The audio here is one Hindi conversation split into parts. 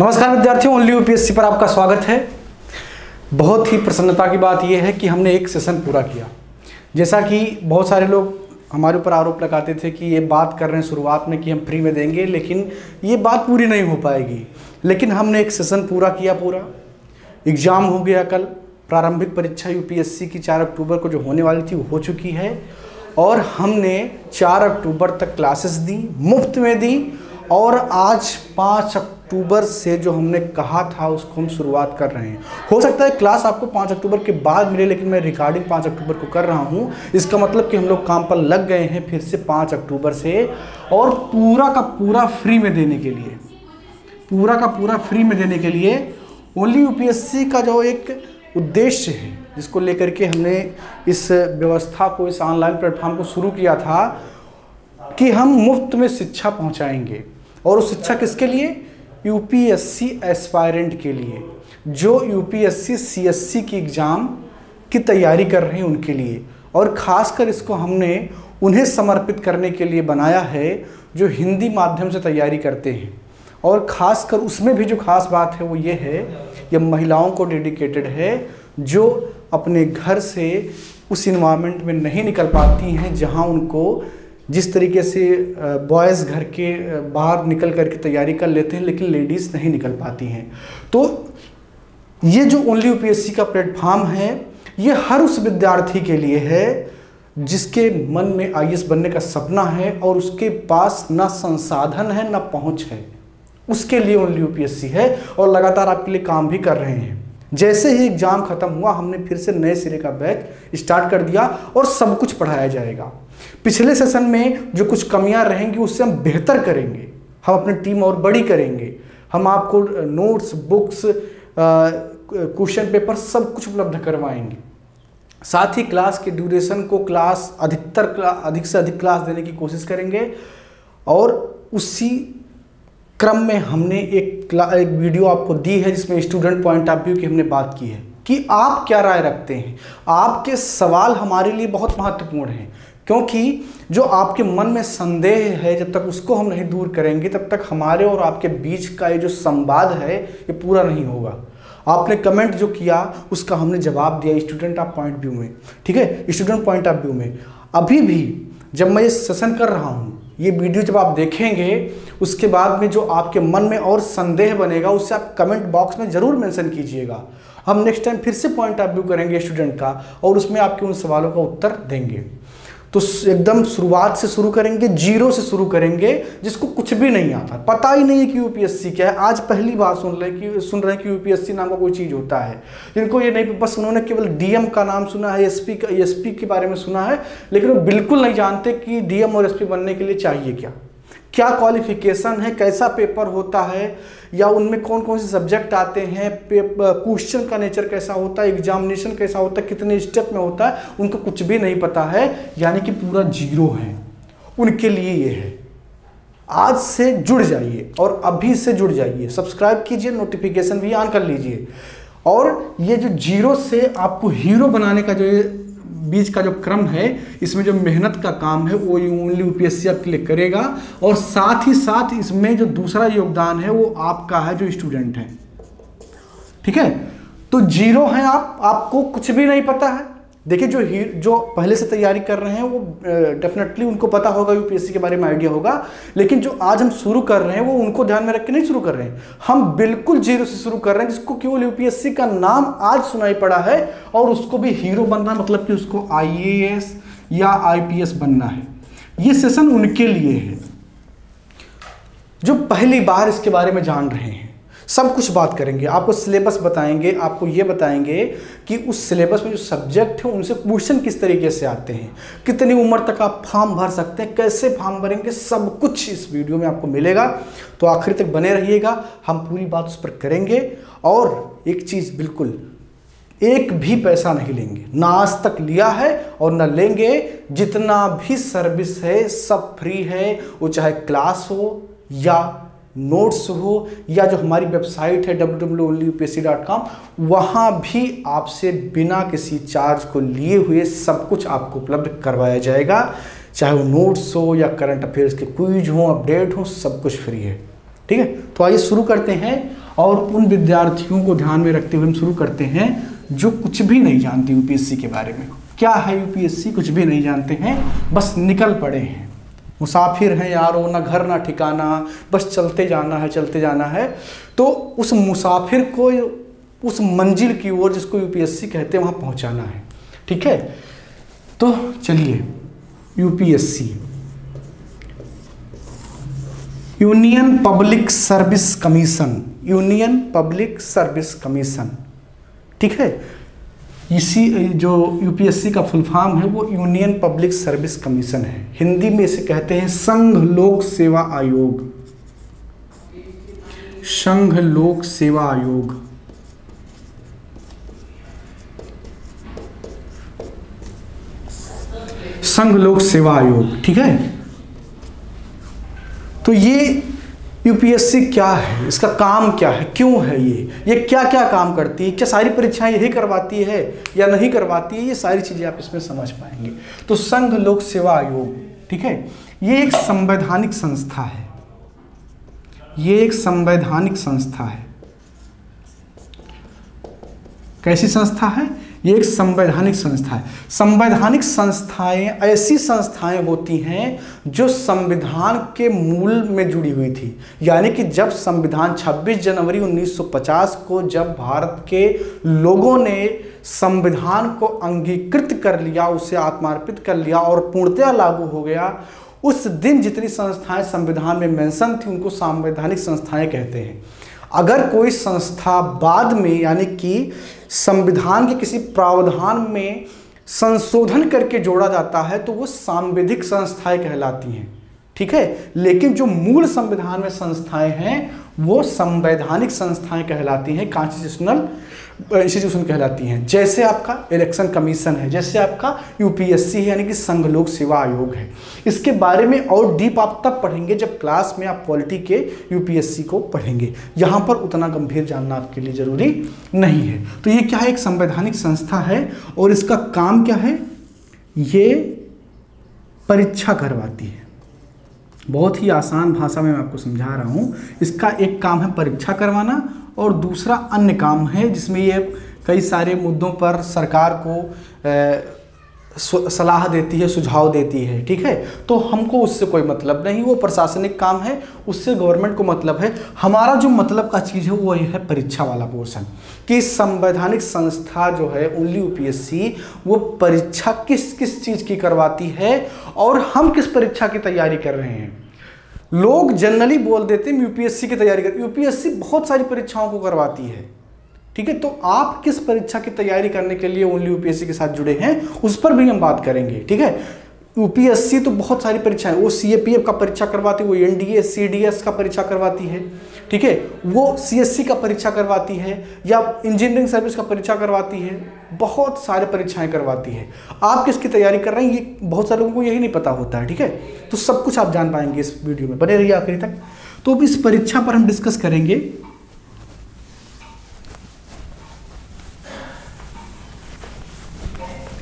नमस्कार विद्यार्थियों, ओनली यूपीएससी पर आपका स्वागत है। बहुत ही प्रसन्नता की बात यह है कि हमने एक सेशन पूरा किया। जैसा कि बहुत सारे लोग हमारे ऊपर आरोप लगाते थे कि ये बात कर रहे हैं शुरुआत में कि हम फ्री में देंगे, लेकिन ये बात पूरी नहीं हो पाएगी। लेकिन हमने एक सेशन पूरा किया। पूरा एग्ज़ाम हो गया कल। प्रारंभिक परीक्षा यूपीएससी की 4 अक्टूबर को जो होने वाली थी वो हो चुकी है और हमने 4 अक्टूबर तक क्लासेस दी, मुफ्त में दी। और आज 5 अक्टूबर से जो हमने कहा था उसको हम शुरुआत कर रहे हैं। हो सकता है क्लास आपको 5 अक्टूबर के बाद मिले, लेकिन मैं रिकॉर्डिंग 5 अक्टूबर को कर रहा हूँ। इसका मतलब कि हम लोग काम पर लग गए हैं फिर से 5 अक्टूबर से, और पूरा का पूरा फ्री में देने के लिए, पूरा का पूरा फ्री में देने के लिए ओनली यूपीएससी का जो एक उद्देश्य है, जिसको लेकर के हमने इस व्यवस्था को, इस ऑनलाइन प्लेटफॉर्म को शुरू किया था कि हम मुफ्त में शिक्षा पहुंचाएंगे। और वो शिक्षा किसके लिए? यूपीएससी एस्पायरेंट के लिए, जो यूपीएससी सीएससी की एग्ज़ाम की तैयारी कर रहे हैं उनके लिए। और ख़ासकर इसको हमने उन्हें समर्पित करने के लिए बनाया है जो हिंदी माध्यम से तैयारी करते हैं। और ख़ासकर उसमें भी जो ख़ास बात है वो ये है, ये महिलाओं को डेडिकेटेड है जो अपने घर से उस इन्वायरमेंट में नहीं निकल पाती हैं जहाँ उनको जिस तरीके से बॉयज़ घर के बाहर निकल करके तैयारी कर लेते हैं, लेकिन लेडीज़ नहीं निकल पाती हैं। तो ये जो ओनली यूपीएससी का प्लेटफॉर्म है, ये हर उस विद्यार्थी के लिए है जिसके मन में आईएएस बनने का सपना है और उसके पास ना संसाधन है ना पहुंच है। उसके लिए ओनली यूपीएससी है और लगातार आपके लिए काम भी कर रहे हैं। जैसे ही एग्ज़ाम ख़त्म हुआ, हमने फिर से नए सिरे का बैच स्टार्ट कर दिया और सब कुछ पढ़ाया जाएगा। पिछले सेशन में जो कुछ कमियां रहेंगी उससे हम बेहतर करेंगे, हम अपनी टीम और बड़ी करेंगे। हम आपको नोट्स, बुक्स, क्वेश्चन पेपर सब कुछ उपलब्ध करवाएंगे। साथ ही क्लास के ड्यूरेशन को अधिक से अधिक क्लास देने की कोशिश करेंगे। और उसी क्रम में हमने एक वीडियो आपको दी है जिसमें स्टूडेंट पॉइंट ऑफ व्यू की हमने बात की है कि आप क्या राय रखते हैं। आपके सवाल हमारे लिए बहुत महत्वपूर्ण हैं, क्योंकि जो आपके मन में संदेह है, जब तक उसको हम नहीं दूर करेंगे तब तक हमारे और आपके बीच का ये जो संवाद है ये पूरा नहीं होगा। आपने कमेंट जो किया उसका हमने जवाब दिया स्टूडेंट ऑफ पॉइंट व्यू में, ठीक है, स्टूडेंट पॉइंट ऑफ व्यू में। अभी भी जब मैं ये सेशन कर रहा हूँ, ये वीडियो जब आप देखेंगे उसके बाद में जो आपके मन में और संदेह बनेगा उससे आप कमेंट बॉक्स में ज़रूर मेंशन कीजिएगा। हम नेक्स्ट टाइम फिर से पॉइंट ऑफ व्यू करेंगे स्टूडेंट का और उसमें आपके उन सवालों का उत्तर देंगे। तो एकदम शुरुआत से शुरू करेंगे, जीरो से शुरू करेंगे। जिसको कुछ भी नहीं आता, पता ही नहीं है कि यूपीएससी क्या है, आज पहली बार सुन रहे हैं कि यूपीएससी नाम का कोई चीज़ होता है। जिनको ये नहीं, बस उन्होंने केवल डीएम का नाम सुना है, एसपी के बारे में सुना है, लेकिन वो बिल्कुल नहीं जानते कि डीएम और एसपी बनने के लिए चाहिए क्या क्वालिफिकेशन है, कैसा पेपर होता है, या उनमें कौन कौन से सब्जेक्ट आते हैं, क्वेश्चन का नेचर कैसा होता है, एग्जामिनेशन कैसा होता है, कितने स्टेप में होता है, उनको कुछ भी नहीं पता है। यानी कि पूरा जीरो है उनके लिए। ये है, आज से जुड़ जाइए और अभी से जुड़ जाइए, सब्सक्राइब कीजिए, नोटिफिकेशन भी ऑन कर लीजिए। और ये जो जीरो से आपको हीरो बनाने का जो ये बीच का जो क्रम है, इसमें जो मेहनत का काम है वो ओनली यूपीएससी आपके लिए करेगा। और साथ ही साथ इसमें जो दूसरा योगदान है वो आपका है जो स्टूडेंट है, ठीक है। तो जीरो है आपको कुछ भी नहीं पता है। देखिए, जो पहले से तैयारी कर रहे हैं वो डेफिनेटली उनको पता होगा, यूपीएससी के बारे में आइडिया होगा। लेकिन जो आज हम शुरू कर रहे हैं वो उनको ध्यान में रख के नहीं शुरू कर रहे हैं, हम बिल्कुल जीरो से शुरू कर रहे हैं, जिसको केवल यूपीएससी का नाम आज सुनाई पड़ा है और उसको भी हीरो बनना, मतलब कि उसको आईएएस या आईपीएस बनना है। ये सेशन उनके लिए है जो पहली बार इसके बारे में जान रहे हैं। सब कुछ बात करेंगे, आपको सिलेबस बताएंगे, आपको ये बताएंगे कि उस सिलेबस में जो सब्जेक्ट है उनसे क्वेश्चन किस तरीके से आते हैं, कितनी उम्र तक आप फॉर्म भर सकते हैं, कैसे फॉर्म भरेंगे, सब कुछ इस वीडियो में आपको मिलेगा। तो आखिर तक बने रहिएगा, हम पूरी बात उस पर करेंगे। और एक चीज़, बिल्कुल एक भी पैसा नहीं लेंगे, ना आज तक लिया है और ना लेंगे। जितना भी सर्विस है सब फ्री है, वो चाहे क्लास हो या नोट्स हो या जो हमारी वेबसाइट है www.onlyupsc.com, वहाँ भी आपसे बिना किसी चार्ज को लिए हुए सब कुछ आपको उपलब्ध करवाया जाएगा। चाहे वो नोट्स हो या करंट अफेयर्स के क्विज हो, अपडेट हो, सब कुछ फ्री है, ठीक है। तो आइए शुरू करते हैं और उन विद्यार्थियों को ध्यान में रखते हुए हम शुरू करते हैं जो कुछ भी नहीं जानते यूपीएससी के बारे में। क्या है यूपीएससी? कुछ भी नहीं जानते हैं, बस निकल पड़े हैं, मुसाफिर हैं यारो, ना घर ना ठिकाना, बस चलते जाना है चलते जाना है। तो उस मुसाफिर को उस मंजिल की ओर जिसको यूपीएससी कहते हैं वहाँ पहुँचाना है। ठीक है, तो चलिए UPSC union public service commission, union public service commission. ठीक है, इसी जो यूपीएससी का फुल फॉर्म है वो यूनियन पब्लिक सर्विस कमीशन है। हिंदी में इसे कहते हैं संघ लोक सेवा आयोग, संघ लोक सेवा आयोग। संघ लोक सेवा आयोग। ठीक है, तो ये यूपीएससी क्या है, इसका काम क्या है, क्यों है ये क्या क्या काम करती है, क्या सारी परीक्षाएं यही करवाती है या नहीं करवाती है, ये सारी चीज़ें आप इसमें समझ पाएंगे। तो संघ लोक सेवा आयोग, ठीक है, ये एक संवैधानिक संस्था है, ये एक संवैधानिक संस्था है। कैसी संस्था है? ये एक संवैधानिक संस्था है। संवैधानिक संस्थाएं ऐसी संस्थाएं होती हैं जो संविधान के मूल में जुड़ी हुई थी। यानी कि जब संविधान 26 जनवरी 1950 को जब भारत के लोगों ने संविधान को अंगीकृत कर लिया, उसे आत्मार्पित कर लिया और पूर्णतया लागू हो गया, उस दिन जितनी संस्थाएं संविधान में मेंशन थी उनको संवैधानिक संस्थाएं कहते हैं। अगर कोई संस्था बाद में यानी कि संविधान के किसी प्रावधान में संशोधन करके जोड़ा जाता है तो वो सांविधिक संस्थाएं कहलाती हैं। ठीक है, लेकिन जो मूल संविधान में संस्थाएं हैं वो संवैधानिक संस्थाएं कहलाती हैं, कॉन्स्टिट्यूशनल इंस्टीट्यूशन कहलाती हैं। जैसे आपका इलेक्शन कमीशन है, जैसे आपका यूपीएससी है यानी कि संघ लोक सेवा आयोग है। इसके बारे में और डीप आप तब पढ़ेंगे जब क्लास में आप पॉलिटी के यूपीएससी को पढ़ेंगे। यहाँ पर उतना गंभीर जानना आपके लिए ज़रूरी नहीं है। तो ये क्या है? एक संवैधानिक संस्था है और इसका काम क्या है? ये परीक्षा करवाती है। बहुत ही आसान भाषा में मैं आपको समझा रहा हूँ। इसका एक काम है परीक्षा करवाना और दूसरा अन्य काम है जिसमें ये कई सारे मुद्दों पर सरकार को सलाह देती है, सुझाव देती है। ठीक है, तो हमको उससे कोई मतलब नहीं, वो प्रशासनिक काम है, उससे गवर्नमेंट को मतलब है। हमारा जो मतलब का चीज़ है वो ये है परीक्षा वाला पोर्शन, कि संवैधानिक संस्था जो है ओनली यूपीएससी वो परीक्षा किस किस चीज़ की करवाती है और हम किस परीक्षा की तैयारी कर रहे हैं। लोग जनरली बोल देते हैं यूपीएससी की तैयारी कर, यूपीएससी बहुत सारी परीक्षाओं को करवाती है। ठीक है, तो आप किस परीक्षा की तैयारी करने के लिए ओनली यूपीएससी के साथ जुड़े हैं उस पर भी हम बात करेंगे। ठीक है, यूपीएससी तो बहुत सारी परीक्षाएं, वो सीएपीएफ का परीक्षा करवाती है, वो एनडीए सीडीएस का परीक्षा करवाती है। ठीक है, वो सीएससी का परीक्षा करवाती है या इंजीनियरिंग सर्विस का परीक्षा करवाती है, बहुत सारे परीक्षाएं करवाती है। आप किसकी तैयारी कर रहे हैं ये बहुत सारे लोगों को यही नहीं पता होता है। ठीक है, तो सब कुछ आप जान पाएंगे इस वीडियो में, बने रहिए आखिरी तक। तो अब इस परीक्षा पर हम डिस्कस करेंगे।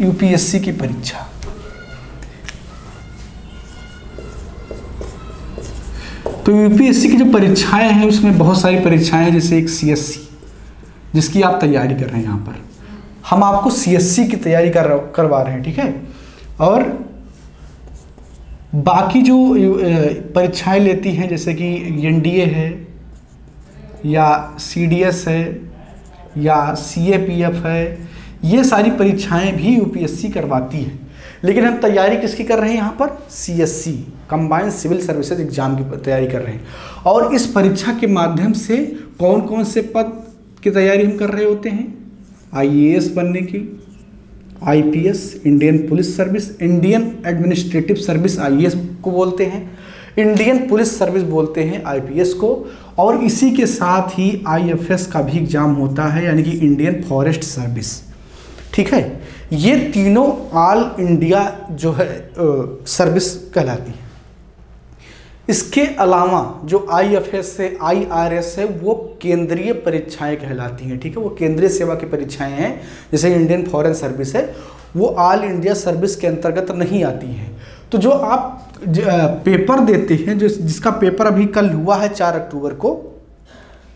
यूपीएससी की परीक्षा, तो यूपीएससी की जो परीक्षाएं हैं उसमें बहुत सारी परीक्षाएं हैं, जैसे एक सीएससी जिसकी आप तैयारी कर रहे हैं। यहाँ पर हम आपको सीएससी की तैयारी करवा रहे हैं। ठीक है, और बाकी जो परीक्षाएं लेती हैं जैसे कि एनडीए है या सीडीएस है या सीएपीएफ है, ये सारी परीक्षाएं भी यूपीएससी करवाती है। लेकिन हम तैयारी किसकी कर रहे हैं? यहाँ पर CSC combined civil services exam की तैयारी कर रहे हैं। और इस परीक्षा के माध्यम से कौन कौन से पद की तैयारी हम कर रहे होते हैं? आईएएस बनने की, IPS, Indian police service, Indian administrative service IAS को बोलते हैं, इंडियन पुलिस सर्विस बोलते हैं आईपीएस को, और इसी के साथ ही आईएफएस का भी एग्जाम होता है यानी कि इंडियन फॉरेस्ट सर्विस। ठीक है, ये तीनों ऑल इंडिया जो है सर्विस कहलाती है। इसके अलावा जो आईएफएस है, आईआरएस है, वो केंद्रीय परीक्षाएं कहलाती हैं। ठीक है, वो केंद्रीय सेवा की परीक्षाएं हैं। जैसे इंडियन फॉरेन सर्विस है वो ऑल इंडिया सर्विस के अंतर्गत नहीं आती हैं। तो जो आप पेपर देते हैं, जो जिसका पेपर अभी कल हुआ है 4 अक्टूबर को,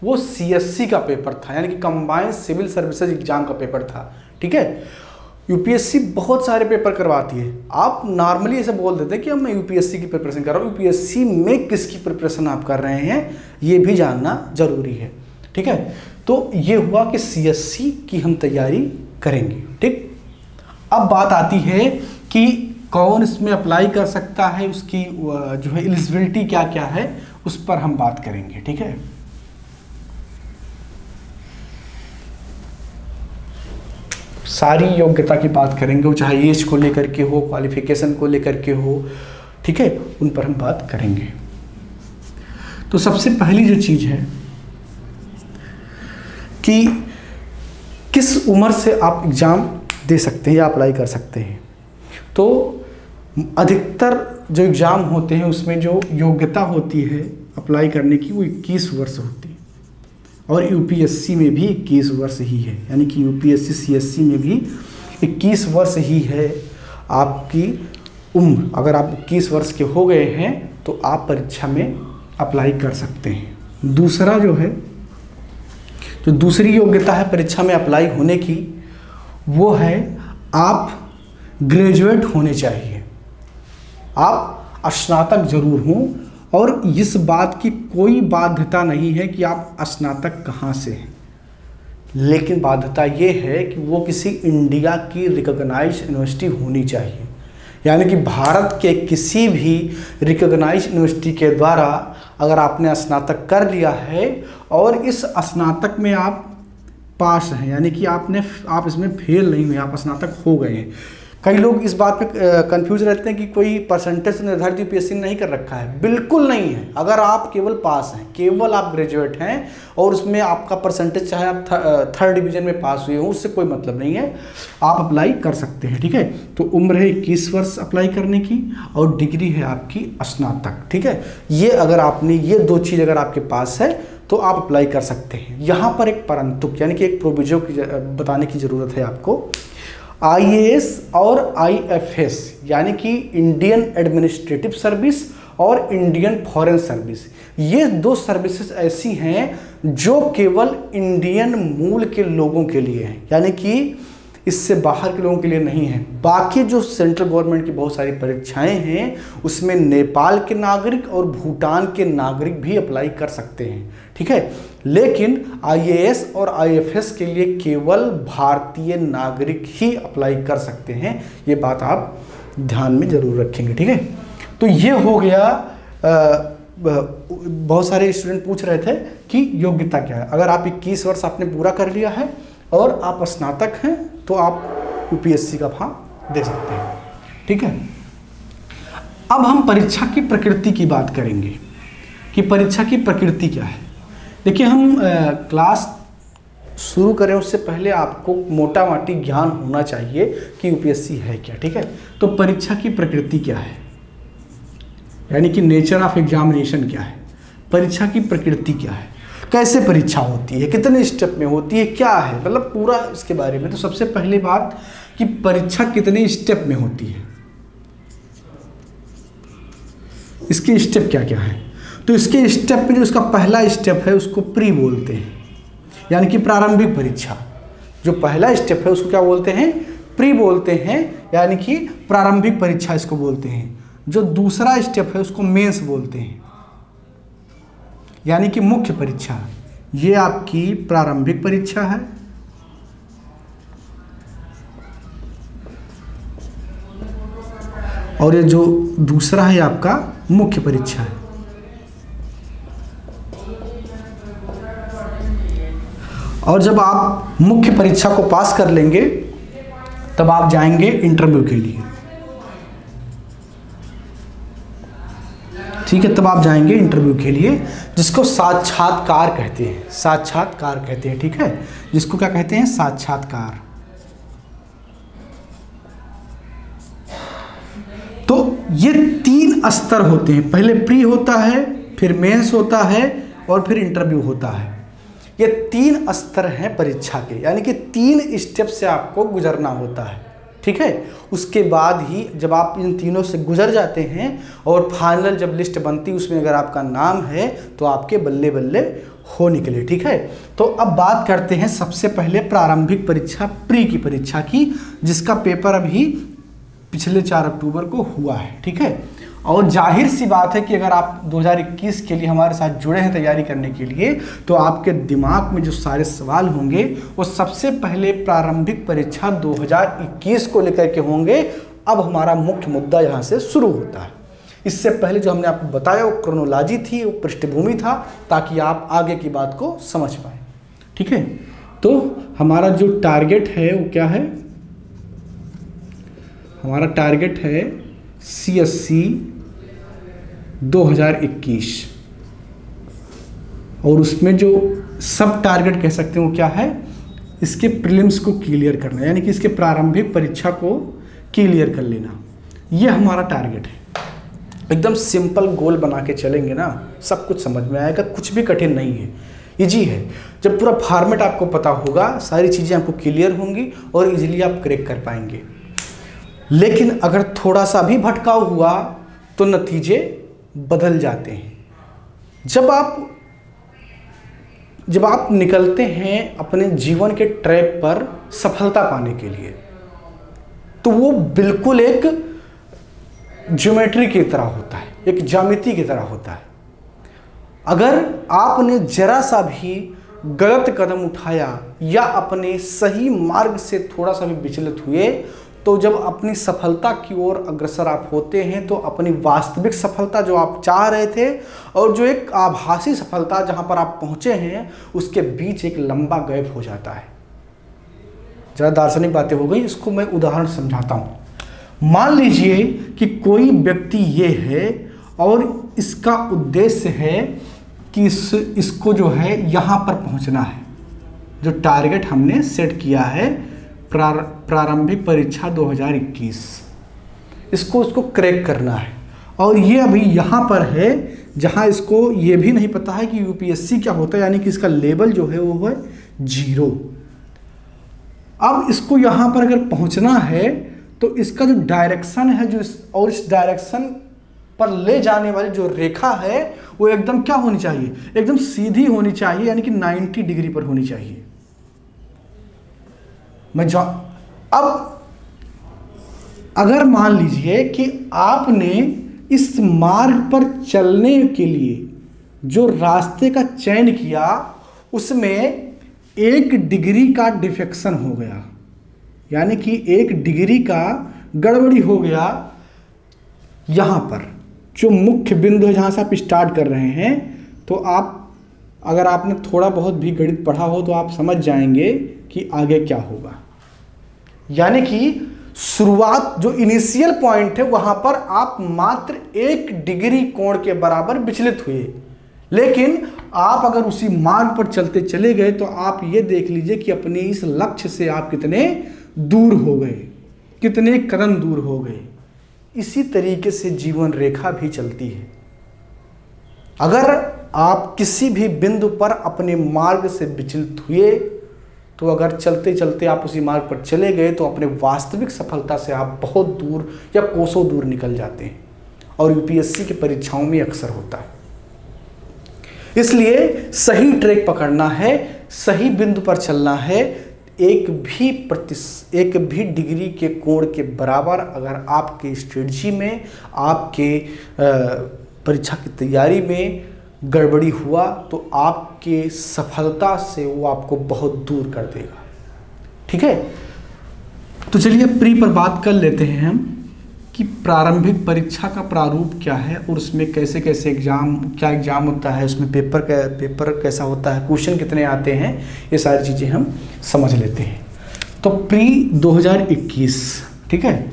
वो CSC का पेपर था, यानी कि कंबाइंड सिविल सर्विसेज एग्जाम का पेपर था। ठीक है, यूपीएससी बहुत सारे पेपर करवाती है। आप नॉर्मली ऐसे बोल देते हैं कि अब मैं यूपीएससी की प्रिपरेशन कर रहा हूँ, यूपीएससी में किसकी प्रिपरेशन आप कर रहे हैं ये भी जानना जरूरी है। ठीक है, तो ये हुआ कि CSC की हम तैयारी करेंगे। ठीक, अब बात आती है कि कौन इसमें अप्लाई कर सकता है, उसकी जो है एलिजिबिलिटी क्या क्या है, उस पर हम बात करेंगे। ठीक है, सारी योग्यता की बात करेंगे, वो चाहे एज को लेकर के हो, क्वालिफिकेशन को लेकर के हो। ठीक है, उन पर हम बात करेंगे। तो सबसे पहली जो चीज़ है कि किस उम्र से आप एग्ज़ाम दे सकते हैं या अप्लाई कर सकते हैं। तो अधिकतर जो एग्ज़ाम होते हैं उसमें जो योग्यता होती है अप्लाई करने की वो 21 वर्ष होती है, और यूपीएससी में भी 21 वर्ष ही है, यानी कि यूपीएससी CSC में भी 21 वर्ष ही है आपकी उम्र। अगर आप 21 वर्ष के हो गए हैं तो आप परीक्षा में अप्लाई कर सकते हैं। दूसरा जो है, जो दूसरी योग्यता है परीक्षा में अप्लाई होने की, वो है आप ग्रेजुएट होने चाहिए, आप स्नातक जरूर हों, और इस बात की कोई बाध्यता नहीं है कि आप स्नातक कहाँ से हैं, लेकिन बाध्यता ये है कि वो किसी इंडिया की रिकॉग्नाइज्ड यूनिवर्सिटी होनी चाहिए, यानी कि भारत के किसी भी रिकॉग्नाइज्ड यूनिवर्सिटी के द्वारा अगर आपने स्नातक कर लिया है और इस स्नातक में आप पास हैं, यानी कि आप इसमें फेल नहीं हुए, आप स्नातक हो गए हैं। कई लोग इस बात पे कंफ्यूज रहते हैं कि कोई परसेंटेज निर्धारित यूपीएससी ने नहीं कर रखा है। बिल्कुल नहीं है। अगर आप केवल पास हैं, केवल आप ग्रेजुएट हैं और उसमें आपका परसेंटेज चाहे आप थर्ड डिवीजन में पास हुए हो, उससे कोई मतलब नहीं है, आप अप्लाई कर सकते हैं। ठीक है, तो उम्र है 21 वर्ष अप्लाई करने की और डिग्री है आपकी स्नातक। ठीक है, ये अगर आपने ये दो चीज़ अगर आपके पास है तो आप अप्लाई कर सकते हैं। यहाँ पर एक परंतु यानी कि एक प्रोविजो की बताने की ज़रूरत है आपको। IAS और IFS यानी कि इंडियन एडमिनिस्ट्रेटिव सर्विस और इंडियन फॉरेन सर्विस, ये दो सर्विसेज ऐसी हैं जो केवल इंडियन मूल के लोगों के लिए हैं, यानी कि इससे बाहर के लोगों के लिए नहीं है। बाकी जो सेंट्रल गवर्नमेंट की बहुत सारी परीक्षाएं हैं उसमें नेपाल के नागरिक और भूटान के नागरिक भी अप्लाई कर सकते हैं। ठीक है, लेकिन IAS और IFS के लिए केवल भारतीय नागरिक ही अप्लाई कर सकते हैं। ये बात आप ध्यान में जरूर रखेंगे। ठीक है, तो ये हो गया। बहुत सारे स्टूडेंट पूछ रहे थे कि योग्यता क्या है। अगर आप 21 वर्ष आपने पूरा कर लिया है और आप स्नातक हैं तो आप UPSC का फॉर्म दे सकते हैं। ठीक है, अब हम परीक्षा की प्रकृति की बात करेंगे कि परीक्षा की प्रकृति क्या है। देखिए, हम क्लास शुरू करें उससे पहले आपको मोटा माटी ज्ञान होना चाहिए कि UPSC है क्या। ठीक है, तो परीक्षा की प्रकृति क्या है, यानी कि नेचर ऑफ एग्जामिनेशन क्या है, परीक्षा की प्रकृति क्या है, कैसे परीक्षा होती है, कितने स्टेप में होती है, क्या है, मतलब पूरा इसके बारे में। तो सबसे पहली बात कि परीक्षा कितने स्टेप में होती है, इसके स्टेप क्या क्या है। तो इसके स्टेप में जो इसका पहला स्टेप है उसको प्री बोलते हैं, यानी कि प्रारंभिक परीक्षा। जो पहला स्टेप है उसको क्या बोलते हैं, प्री बोलते हैं, यानी कि प्रारंभिक परीक्षा इसको बोलते हैं। जो दूसरा स्टेप है उसको मेंस बोलते हैं, यानी कि मुख्य परीक्षा। ये आपकी प्रारंभिक परीक्षा है, और ये जो दूसरा है आपका मुख्य परीक्षा है। और जब आप मुख्य परीक्षा को पास कर लेंगे तब आप जाएंगे इंटरव्यू के लिए। ठीक है, तब आप जाएंगे इंटरव्यू के लिए, जिसको साक्षात्कार कहते हैं। साक्षात्कार कहते हैं, ठीक है, जिसको क्या कहते हैं, साक्षात्कार। तो ये 3 स्तर होते हैं, पहले प्री होता है, फिर मेंस होता है और फिर इंटरव्यू होता है। ये 3 स्तर हैं परीक्षा के, यानी कि 3 स्टेप से आपको गुजरना होता है। ठीक है, उसके बाद ही जब आप इन तीनों से गुजर जाते हैं और फाइनल जब लिस्ट बनती है उसमें अगर आपका नाम है तो आपके बल्ले बल्ले हो निकले। ठीक है, तो अब बात करते हैं सबसे पहले प्रारंभिक परीक्षा प्री की परीक्षा की, जिसका पेपर अभी पिछले 4 अक्टूबर को हुआ है। ठीक है, और जाहिर सी बात है कि अगर आप 2021 के लिए हमारे साथ जुड़े हैं तैयारी करने के लिए, तो आपके दिमाग में जो सारे सवाल होंगे वो सबसे पहले प्रारंभिक परीक्षा 2021 को लेकर के होंगे। अब हमारा मुख्य मुद्दा यहाँ से शुरू होता है। इससे पहले जो हमने आपको बताया वो क्रोनोलॉजी थी, वो पृष्ठभूमि था, ताकि आप आगे की बात को समझ पाए। ठीक है, तो हमारा जो टारगेट है वो क्या है? हमारा टारगेट है CSC 2021, और उसमें जो सब टारगेट कह सकते हैं वो क्या है? इसके प्रीलिम्स को क्लियर करना, यानी कि इसके प्रारंभिक परीक्षा को क्लियर कर लेना, ये हमारा टारगेट है। एकदम सिंपल गोल बना के चलेंगे ना, सब कुछ समझ में आएगा, कुछ भी कठिन नहीं है, इजी है। जब पूरा फॉर्मेट आपको पता होगा, सारी चीज़ें आपको क्लियर होंगी और इजीली आप क्रैक कर पाएंगे। लेकिन अगर थोड़ा सा भी भटकाव हुआ तो नतीजे बदल जाते हैं। जब आप निकलते हैं अपने जीवन के ट्रैक पर सफलता पाने के लिए, तो वो बिल्कुल एक ज्योमेट्री की तरह होता है, एक ज्यामिति की तरह होता है। अगर आपने जरा सा भी गलत कदम उठाया या अपने सही मार्ग से थोड़ा सा भी विचलित हुए, तो जब अपनी सफलता की ओर अग्रसर आप होते हैं, तो अपनी वास्तविक सफलता जो आप चाह रहे थे और जो एक आभासी सफलता जहां पर आप पहुंचे हैं, उसके बीच एक लंबा गैप हो जाता है। ज़रा दार्शनिक बातें हो गई, इसको मैं उदाहरण समझाता हूं। मान लीजिए कि कोई व्यक्ति ये है और इसका उद्देश्य है कि इसको जो है यहाँ पर पहुँचना है, जो टारगेट हमने सेट किया है प्रारंभिक परीक्षा 2021, उसको क्रैक करना है। और ये अभी यहाँ पर है जहाँ इसको ये भी नहीं पता है कि UPSC क्या होता है, यानी कि इसका लेवल जो है वो है 0। अब इसको यहाँ पर अगर पहुँचना है तो इसका जो डायरेक्शन है, और इस डायरेक्शन पर ले जाने वाली जो रेखा है वो एकदम क्या होनी चाहिए? एकदम सीधी होनी चाहिए, यानी कि 90 डिग्री पर होनी चाहिए। अब अगर मान लीजिए कि आपने इस मार्ग पर चलने के लिए जो रास्ते का चयन किया, उसमें 1 डिग्री का डिफेक्शन हो गया, यानी कि 1 डिग्री का गड़बड़ी हो गया। यहाँ पर जो मुख्य बिंदु है जहाँ से आप स्टार्ट कर रहे हैं, तो अगर आपने थोड़ा बहुत भी गणित पढ़ा हो तो आप समझ जाएंगे कि आगे क्या होगा। यानी कि शुरुआत जो इनिशियल पॉइंट है वहां पर आप मात्र 1 डिग्री कोण के बराबर विचलित हुए, लेकिन आप अगर उसी मार्ग पर चलते चले गए तो आप ये देख लीजिए कि अपने इस लक्ष्य से आप कितने दूर हो गए, कितने कदम दूर हो गए। इसी तरीके से जीवन रेखा भी चलती है। अगर आप किसी भी बिंदु पर अपने मार्ग से विचलित हुए, तो अगर चलते चलते आप उसी मार्ग पर चले गए, तो अपने वास्तविक सफलता से आप बहुत दूर या कोसों दूर निकल जाते हैं। और UPSC की परीक्षाओं में अक्सर होता है। इसलिए सही ट्रैक पकड़ना है, सही बिंदु पर चलना है। एक भी डिग्री के कोण के बराबर अगर आपके स्ट्रेटजी में, आपके परीक्षा की तैयारी में गड़बड़ी हुआ, तो आपके सफलता से वो आपको बहुत दूर कर देगा। ठीक है, तो चलिए प्री पर बात कर लेते हैं हम कि प्रारंभिक परीक्षा का प्रारूप क्या है और उसमें कैसे कैसे एग्ज़ाम होता है, उसमें पेपर कैसा होता है, क्वेश्चन कितने आते हैं, ये सारी चीज़ें हम समझ लेते हैं। तो प्री 2021, ठीक है,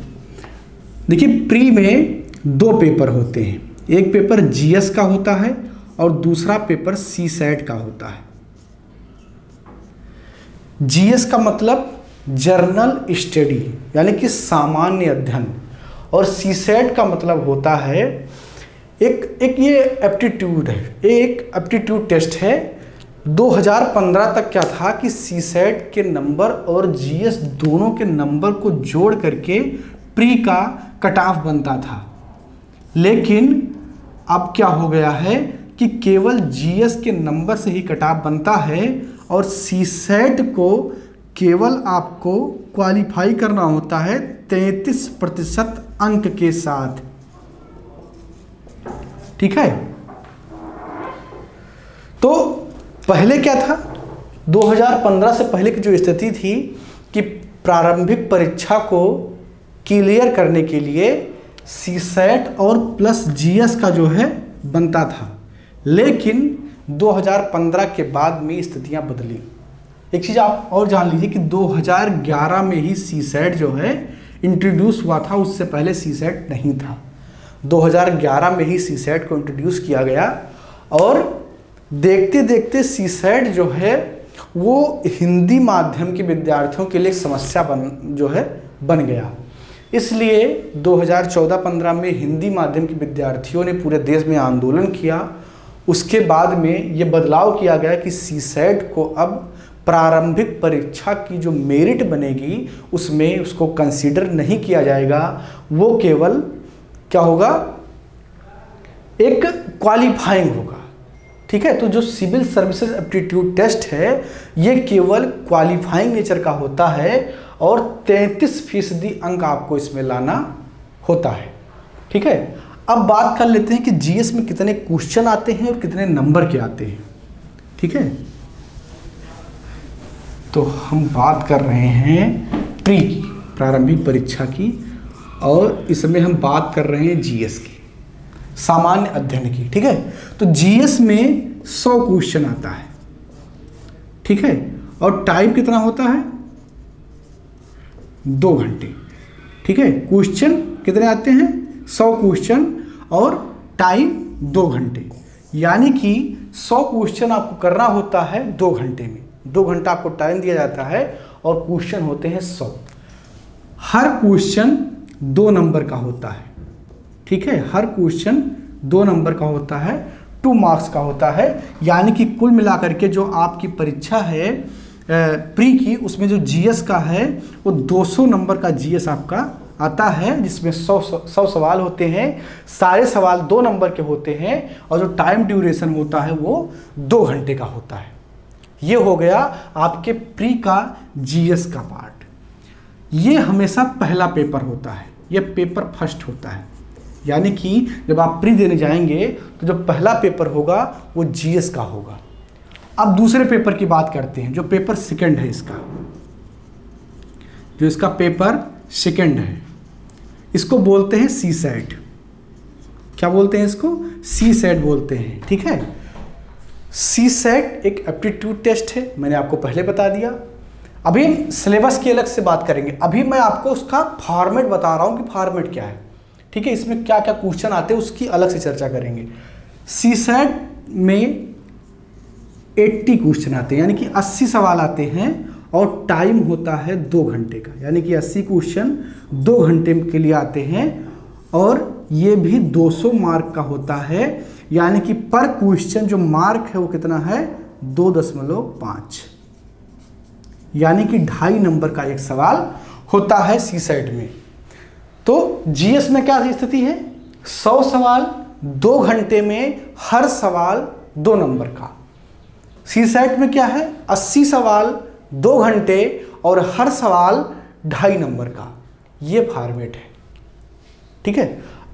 देखिए प्री में 2 पेपर होते हैं। एक पेपर GS का होता है और दूसरा पेपर CSAT का होता है। GS का मतलब जर्नल स्टडी, यानी कि सामान्य अध्ययन, और CSAT का मतलब होता है एक ये एप्टीट्यूड है, एक एप्टीट्यूड टेस्ट है। 2015 तक क्या था कि CSAT के नंबर और GS दोनों के नंबर को जोड़ करके प्री का कट ऑफ बनता था। लेकिन अब क्या हो गया है कि केवल जीएस के नंबर से ही कट ऑफ बनता है और सीसेट को केवल आपको क्वालिफाई करना होता है 33% अंक के साथ। ठीक है, तो पहले क्या था, 2015 से पहले की जो स्थिति थी कि प्रारंभिक परीक्षा को क्लियर करने के लिए सीसेट और प्लस जीएस का जो है बनता था, लेकिन 2015 के बाद में स्थितियां बदली। एक चीज़ आप और जान लीजिए कि 2011 में ही सीसेट जो है इंट्रोड्यूस हुआ था, उससे पहले सीसेट नहीं था। 2011 में ही सीसेट को इंट्रोड्यूस किया गया और देखते देखते सीसेट जो है वो हिंदी माध्यम के विद्यार्थियों के लिए समस्या बन गया। इसलिए 2014-15 में हिंदी माध्यम के विद्यार्थियों ने पूरे देश में आंदोलन किया। उसके बाद में ये बदलाव किया गया कि सीसेट को अब प्रारंभिक परीक्षा की जो मेरिट बनेगी उसमें उसको कंसीडर नहीं किया जाएगा, वो केवल क्या होगा, एक क्वालिफाइंग होगा। ठीक है, तो जो सिविल सर्विसेज एप्टीट्यूड टेस्ट है ये केवल क्वालिफाइंग नेचर का होता है और 33% अंक आपको इसमें लाना होता है। ठीक है, अब बात कर लेते हैं कि जीएस में कितने क्वेश्चन आते हैं और कितने नंबर के आते हैं। ठीक है, तो हम बात कर रहे हैं प्री की, प्रारंभिक परीक्षा की, और इसमें हम बात कर रहे हैं जीएस की, सामान्य अध्ययन की। ठीक है, तो जीएस में 100 क्वेश्चन आता है। ठीक है, और टाइम कितना होता है, 2 घंटे। ठीक है, क्वेश्चन कितने आते हैं, 100 क्वेश्चन और टाइम 2 घंटे, यानी कि 100 क्वेश्चन आपको करना होता है 2 घंटे में। 2 घंटा आपको टाइम दिया जाता है और क्वेश्चन होते हैं 100। हर क्वेश्चन 2 नंबर का होता है। ठीक है, हर क्वेश्चन 2 नंबर का होता है, 2 मार्क्स का होता है, यानी कि कुल मिलाकर के जो आपकी परीक्षा है प्री की, उसमें जो जीएस का है वो 200 नंबर का जीएस आपका आता है, जिसमें 100 सवाल होते हैं। सारे सवाल 2 नंबर के होते हैं और जो टाइम ड्यूरेशन होता है वो 2 घंटे का होता है। ये हो गया आपके प्री का जीएस का पार्ट। ये हमेशा पहला पेपर होता है, ये पेपर फर्स्ट होता है, यानी कि जब आप प्री देने जाएंगे तो जो पहला पेपर होगा वो जीएस का होगा। अब दूसरे पेपर की बात करते हैं, जो पेपर सेकंड है इसका, जो इसका पेपर सेकंड है, इसको बोलते हैं सीसेट। क्या बोलते हैं इसको, सीसेट बोलते हैं। ठीक है, सीसेट एक एप्टीट्यूड टेस्ट है, मैंने आपको पहले बता दिया। अभी हम सिलेबस की अलग से बात करेंगे, अभी मैं आपको उसका फॉर्मेट बता रहा हूँ कि फॉर्मेट क्या है। ठीक है, इसमें क्या क्या क्वेश्चन आते हैं उसकी अलग से चर्चा करेंगे। सीसेट में 80 क्वेश्चन आते हैं, यानी कि 80 सवाल आते हैं और टाइम होता है 2 घंटे का, यानी कि 80 क्वेश्चन 2 घंटे के लिए आते हैं और ये भी 200 मार्क का होता है, यानी कि पर क्वेश्चन जो मार्क है वो कितना है, 2.5, यानी कि 2.5 नंबर का एक सवाल होता है सीसेट में। तो जीएस में क्या स्थिति है, 100 सवाल 2 घंटे में, हर सवाल 2 नंबर का। सीसेट में क्या है, 80 सवाल 2 घंटे और हर सवाल 2.5 नंबर का। ये फॉर्मेट है। ठीक है,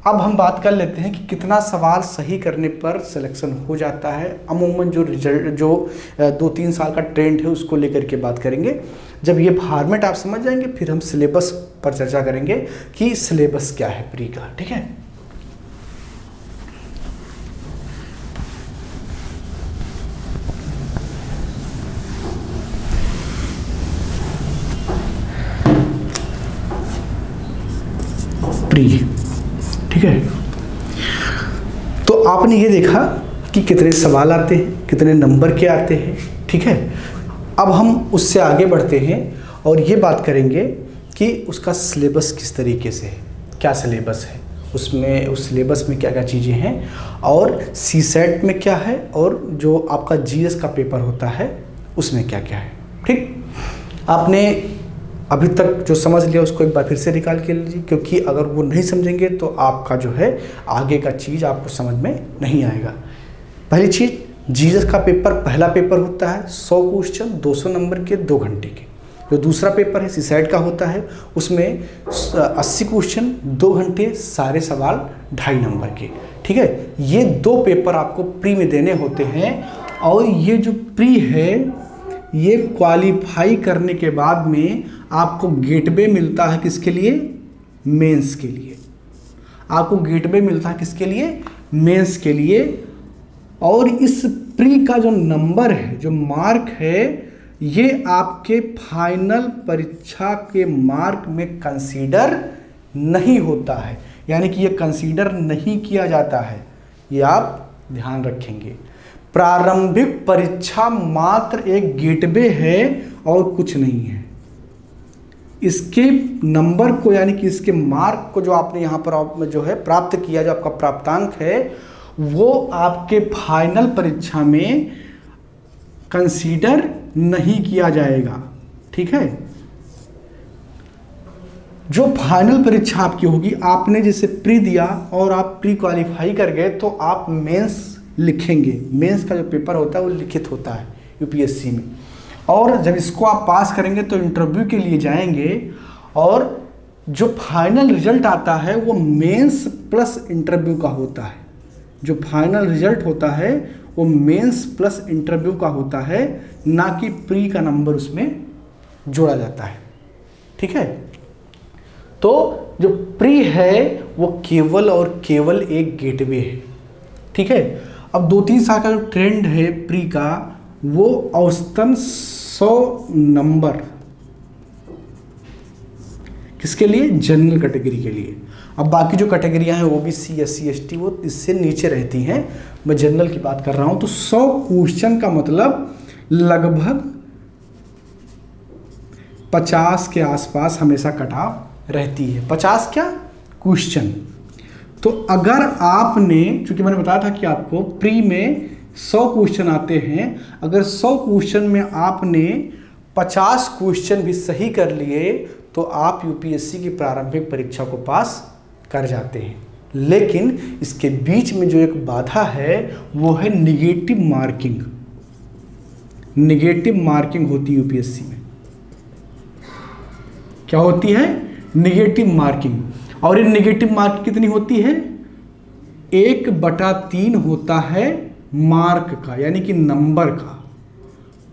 अब हम बात कर लेते हैं कि कितना सवाल सही करने पर सिलेक्शन हो जाता है। अमूमन जो रिजल्ट जो 2-3 साल का ट्रेंड है उसको लेकर के बात करेंगे। जब ये फॉर्मेट आप समझ जाएंगे फिर हम सिलेबस पर चर्चा करेंगे कि सिलेबस क्या है प्री का। ठीक है, प्री। ठीक है, तो आपने ये देखा कि कितने सवाल आते हैं, कितने नंबर के आते हैं। ठीक है, अब हम उससे आगे बढ़ते हैं और ये बात करेंगे कि उसका सिलेबस किस तरीके से है, क्या सिलेबस है उसमें, उस सिलेबस में क्या क्या चीज़ें हैं और सीसेट में क्या है और जो आपका जीएस का पेपर होता है उसमें क्या क्या है। ठीक, आपने अभी तक जो समझ लिया उसको एक बार फिर से निकाल के लीजिए, क्योंकि अगर वो नहीं समझेंगे तो आपका जो है आगे का चीज़ आपको समझ में नहीं आएगा। पहली चीज़, जीएस का पेपर पहला पेपर होता है 100 क्वेश्चन 200 नंबर के 2 घंटे के। जो दूसरा पेपर है सीसैट का होता है, उसमें 80 क्वेश्चन 2 घंटे, सारे सवाल 2.5 नंबर के। ठीक है, ये 2 पेपर आपको प्री में देने होते हैं। और ये जो प्री है, ये क्वालिफाई करने के बाद में आपको गेटवे मिलता है किसके लिए? मेंस के लिए। आपको गेटवे मिलता है किसके लिए? मेंस के लिए। और इस प्री का जो नंबर है, जो मार्क है, ये आपके फाइनल परीक्षा के मार्क में कंसीडर नहीं होता है, यानी कि ये कंसीडर नहीं किया जाता है। ये आप ध्यान रखेंगे। प्रारंभिक परीक्षा मात्र एक गेटवे है और कुछ नहीं है। इसके नंबर को, यानी कि इसके मार्क को जो आपने यहाँ पर जो है प्राप्त किया, जो आपका प्राप्तांक है, वो आपके फाइनल परीक्षा में कंसीडर नहीं किया जाएगा। ठीक है, जो फाइनल परीक्षा आपकी होगी, आपने जैसे प्री दिया और आप प्री क्वालिफाई कर गए, तो आप मेंस लिखेंगे। मेंस का जो पेपर होता है वो लिखित होता है यूपीएससी में। और जब इसको आप पास करेंगे तो इंटरव्यू के लिए जाएंगे, और जो फाइनल रिजल्ट आता है वो मेंस प्लस इंटरव्यू का होता है। जो फाइनल रिजल्ट होता है वो मेंस प्लस इंटरव्यू का होता है, ना कि प्री का नंबर उसमें जोड़ा जाता है। ठीक है, तो जो प्री है वो केवल और केवल एक गेटवे है। ठीक है, अब 2-3 साल का जो ट्रेंड है प्री का, वो औसतन 100 नंबर किसके लिए? जनरल कैटेगरी के लिए। अब बाकी जो कैटेगरियां हैं ओबीसी, एससी, एसटी, वो इससे नीचे रहती हैं। मैं जनरल की बात कर रहा हूं। तो 100 क्वेश्चन का मतलब लगभग 50 के आसपास हमेशा कट ऑफ रहती है। 50 क्या क्वेश्चन। तो अगर आपने, चूंकि मैंने बताया था कि आपको प्री में 100 क्वेश्चन आते हैं, अगर 100 क्वेश्चन में आपने 50 क्वेश्चन भी सही कर लिए तो आप यूपीएससी की प्रारंभिक परीक्षा को पास कर जाते हैं। लेकिन इसके बीच में जो एक बाधा है वो है निगेटिव मार्किंग। निगेटिव मार्किंग होती है यूपीएससी में। क्या होती है? Negative marking. और ये निगेटिव मार्किंग कितनी होती है? 1/3 होता है मार्क का, यानी कि नंबर का।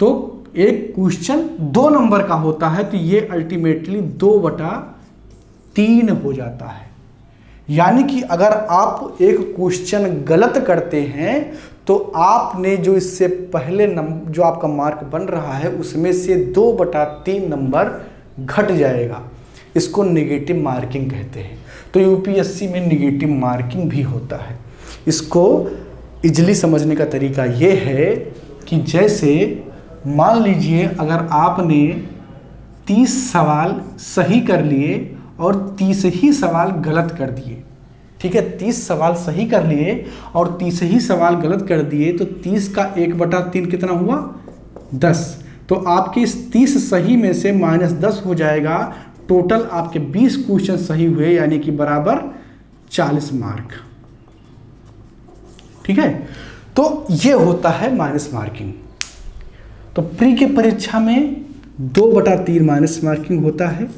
तो एक क्वेश्चन 2 नंबर का होता है, तो ये अल्टीमेटली 2/3 हो जाता है। यानी कि अगर आप एक क्वेश्चन गलत करते हैं तो आपने जो इससे पहले नंबर, जो आपका मार्क बन रहा है, उसमें से 2/3 नंबर घट जाएगा। इसको नेगेटिव मार्किंग कहते हैं। तो यूपीएससी में नेगेटिव मार्किंग भी होता है। इसको इजली समझने का तरीका ये है कि जैसे मान लीजिए अगर आपने 30 सवाल सही कर लिए और 30 ही सवाल गलत कर दिए। ठीक है, 30 सवाल सही कर लिए और 30 ही सवाल गलत कर दिए, तो 30 का 1/3 कितना हुआ? 10। तो आपके इस 30 सही में से -10 हो जाएगा। टोटल आपके 20 क्वेश्चन सही हुए, यानी कि बराबर 40 मार्क। ठीक है, तो ये होता है माइनस मार्किंग। तो प्री के परीक्षा में 2/3 माइनस मार्किंग होता है।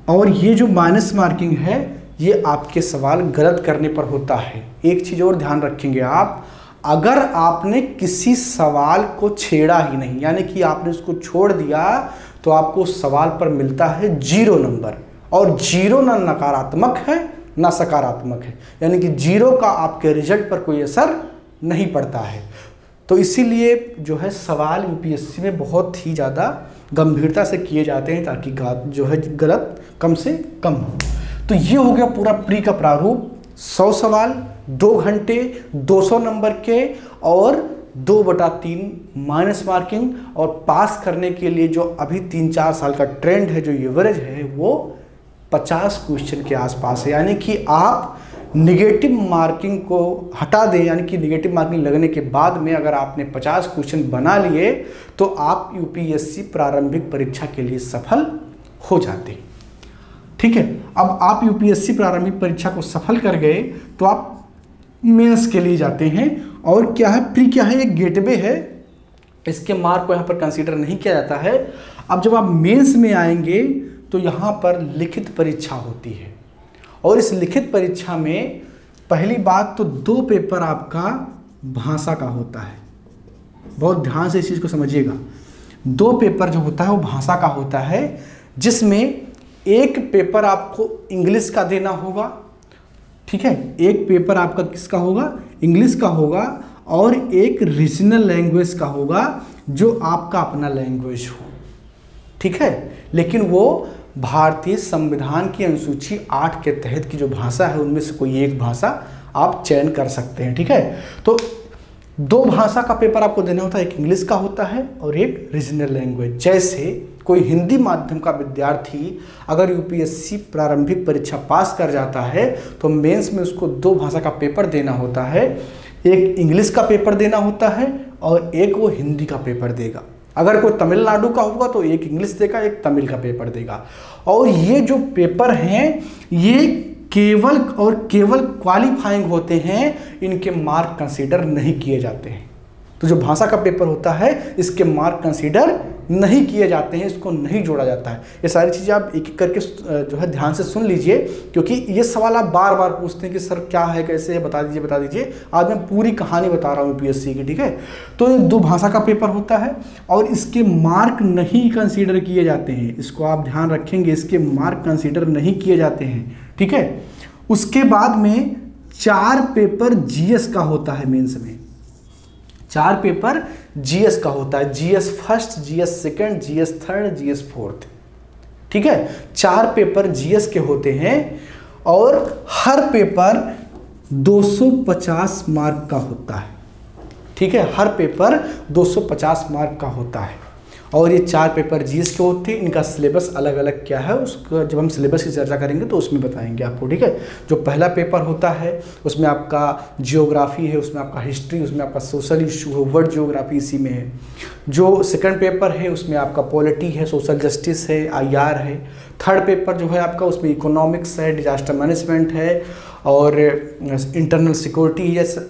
और ये जो माइनस मार्किंग है ये आपके सवाल गलत करने पर होता है। एक चीज़ और ध्यान रखेंगे आप, अगर आपने किसी सवाल को छेड़ा ही नहीं, यानी कि आपने उसको छोड़ दिया, तो आपको उस सवाल पर मिलता है 0 नंबर। और 0 ना नकारात्मक है ना सकारात्मक है, यानी कि 0 का आपके रिजल्ट पर कोई असर नहीं पड़ता है। तो इसीलिए जो है सवाल यूपीएससी में बहुत ही ज़्यादा गंभीरता से किए जाते हैं, ताकि जो है गलत कम से कम हो। तो ये हो गया पूरा प्री का प्रारूप। 100 सवाल 2 घंटे 200 नंबर के और 2/3 माइनस मार्किंग। और पास करने के लिए जो अभी 3-4 साल का ट्रेंड है, जो एवरेज है, वो 50 क्वेश्चन के आसपास है। यानी कि आप निगेटिव मार्किंग को हटा दें, यानी कि निगेटिव मार्किंग लगने के बाद में अगर आपने 50 क्वेश्चन बना लिए तो आप यूपीएससी प्रारंभिक परीक्षा के लिए सफल हो जाते हैं। ठीक है, अब आप यूपीएससी प्रारंभिक परीक्षा को सफल कर गए तो आप मेंस के लिए जाते हैं। और क्या है, प्री क्या है, एक गेटवे है, इसके मार्क को यहाँ पर कंसीडर नहीं किया जाता है। अब जब आप मेंस में आएंगे तो यहाँ पर लिखित परीक्षा होती है, और इस लिखित परीक्षा में पहली बात तो 2 पेपर आपका भाषा का होता है। बहुत ध्यान से इस चीज़ को समझिएगा। 2 पेपर जो होता है वो भाषा का होता है, जिसमें एक पेपर आपको इंग्लिश का देना होगा, ठीक है, एक पेपर आपका किसका होगा, इंग्लिश का होगा, और एक रीजनल लैंग्वेज का होगा जो आपका अपना लैंग्वेज हो, ठीक है। लेकिन वो भारतीय संविधान की अनुसूची 8 के तहत की जो भाषा है उनमें से कोई एक भाषा आप चयन कर सकते हैं, ठीक है। तो 2 भाषा का पेपर आपको देना होता है, एक इंग्लिश का होता है और एक रीजनल लैंग्वेज। जैसे कोई हिंदी माध्यम का विद्यार्थी अगर यूपीएससी प्रारंभिक परीक्षा पास कर जाता है तो मेंस में उसको 2 भाषा का पेपर देना होता है, एक इंग्लिश का पेपर देना होता है और एक वो हिंदी का पेपर देगा। अगर कोई तमिलनाडु का होगा तो एक इंग्लिश देगा, एक तमिल का पेपर देगा। और ये जो पेपर हैं ये केवल और केवल क्वालिफाइंग होते हैं, इनके मार्क कंसीडर नहीं किए जाते हैं। तो जो भाषा का पेपर होता है इसके मार्क कंसीडर नहीं किए जाते हैं, इसको नहीं जोड़ा जाता है। ये सारी चीज़ें आप एक एक करके जो है ध्यान से सुन लीजिए, क्योंकि ये सवाल आप बार बार पूछते हैं कि सर क्या है, कैसे है, बता दीजिए बता दीजिए। आज मैं पूरी कहानी बता रहा हूँ यूपीएससी की, ठीक है। तो ये 2 भाषा का पेपर होता है और इसके मार्क नहीं कंसीडर किए जाते हैं, इसको आप ध्यान रखेंगे, इसके मार्क कंसीडर नहीं किए जाते हैं, ठीक है। उसके बाद में 4 पेपर जीएस का होता है मेंस में, 4 पेपर जीएस का होता है, GS first, GS second, GS third, GS fourth, ठीक है। 4 पेपर जीएस के होते हैं और हर पेपर 250 मार्क का होता है, ठीक है। हर पेपर 250 मार्क का होता है और ये 4 पेपर जीएस के होते हैं। इनका सिलेबस अलग अलग क्या है उसका जब हम सिलेबस की चर्चा करेंगे तो उसमें बताएंगे आपको, ठीक है। जो पहला पेपर होता है उसमें आपका जियोग्राफी है, उसमें आपका हिस्ट्री, उसमें आपका सोशल इशू है, वर्ल्ड जियोग्राफी इसी में है। जो सेकंड पेपर है उसमें आपका पॉलिटी है, सोशल जस्टिस है, आईआर है। थर्ड पेपर जो है आपका उसमें इकोनॉमिक्स है, डिजास्टर मैनेजमेंट है और इंटरनल सिक्योरिटी,